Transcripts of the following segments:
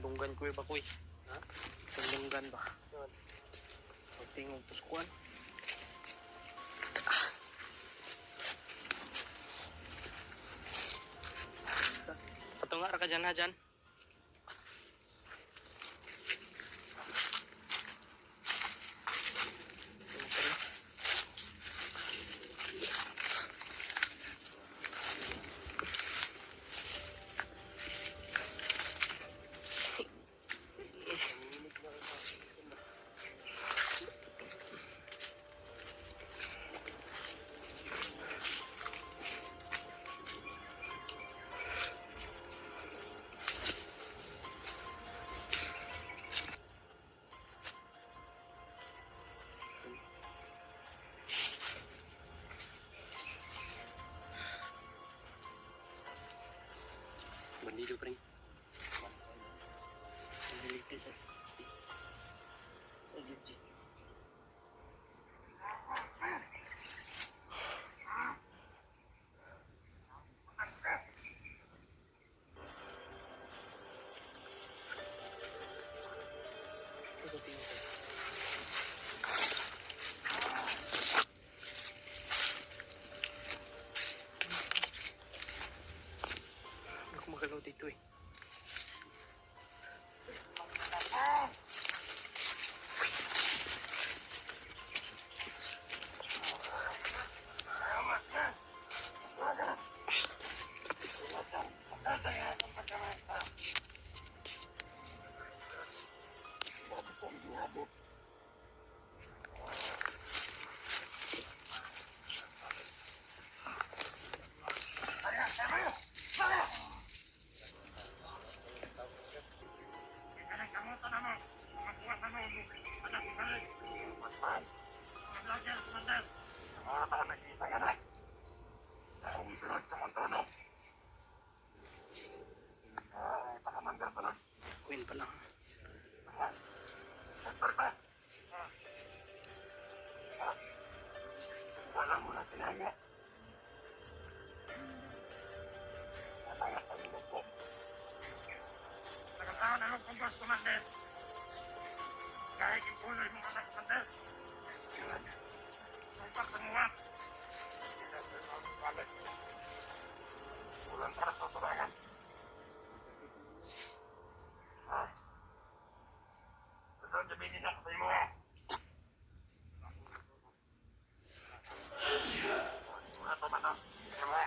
Dunggan ko ba koy? Ha? Dunggan ba? Pagtingog puskuan. Patunga ra ka dyan ha dyan. Bandido pa rin. Bandido sa G. Ako magalaw dito eh. Queen pa lang. Nagkataon na ng kumbas, Commander. Kahit ipuloy mo sa Commander. Sumpak sa mga. Ulan para sa tulangan. Ito ang jabinin ako sa imo. Muna to ba na? Imo.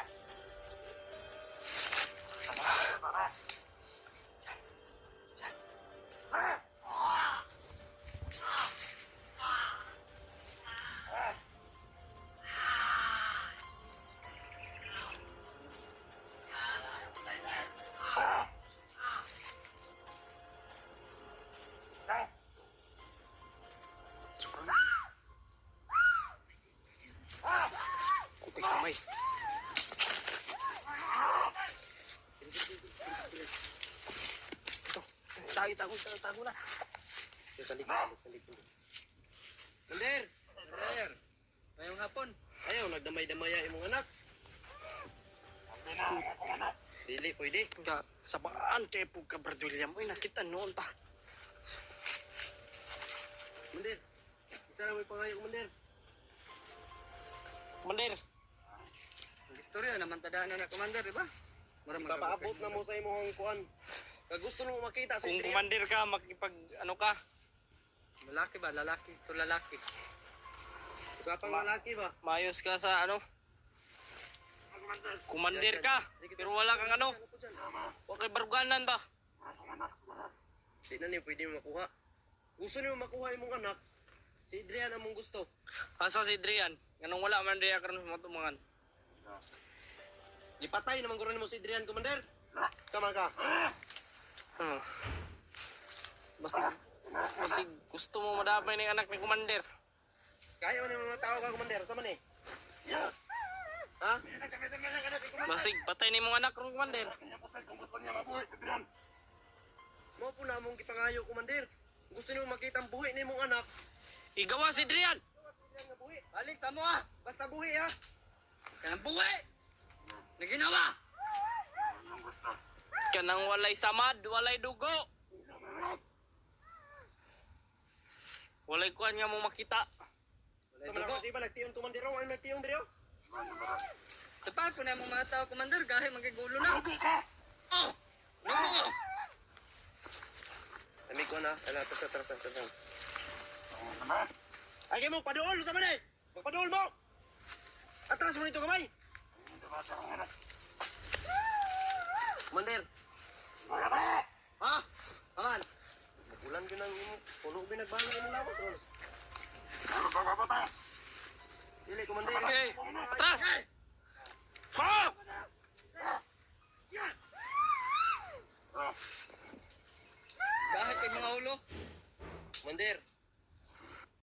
Kutik kamay. Ito. Tago na. Salik. Mandir! Mandir! Ngayong hapon, ayaw, nagdamay-damaya imong anak. Dili, pwede. Ka sabaan kay pug ka Brad William. Uy, nakita noon ta. Mandir, isa na may pangayo, Mandir. Mandir. Ang istorya naman tadaan na Commander, di ba? Papaabot na mo sa imong kuan. Kag gusto mo makita sa Kung commander ka, makipag ano ka? Lalaki ba? Lalaki. Ito lalaki. Isa pang lalaki ba? Mayos ka sa ano? Commander ka. Pero wala kang ano? Huwag kay baruganan ba? Di na niyo pwede makuha. Gusto niyo makuha imong anak. Si Adrian among gusto. Asa si Adrian? Ganong wala man diya karon sa matumangan. Lipatay naman guro nimo si Adrian, Commander. Sama ka. Basig gusto mo madamay ng anak ni commander. Kaya man yung mga tao ka, Commander. Sama ni. Ha? Basig patay ni mong anak ron commander. Mo po na mong kipangayo, Commander. Gusto niyo makita ang buhi ni mong anak. Igawa si Adrian. Balik sa mo ah. Basta buhi ha. Kanang buwi. Na ginawa. Kanang walay samad, walay dugo. Walay kuan nga mo makita. Sa mga kasi ba, nagtiyon komandero, ano nagtiyon dito? Dapat po na mong mga tao, Commander, gahe magigulo na. Lugi ka! Oh! Lugo! Ami ko na, atras. Oo naman. Ay, mo, paduol, sa manay! Magpaduol mo! Atras mo nito kamay! Hindi ba sa mga anak? Commander! Wala ba? Ha? Aman! Magulan ko ng puno binagbala ng lawas. Ano ba ba? Dili, Commander. Okay, atras! Ha! Oh, Gahe kay mga ulo. Commander,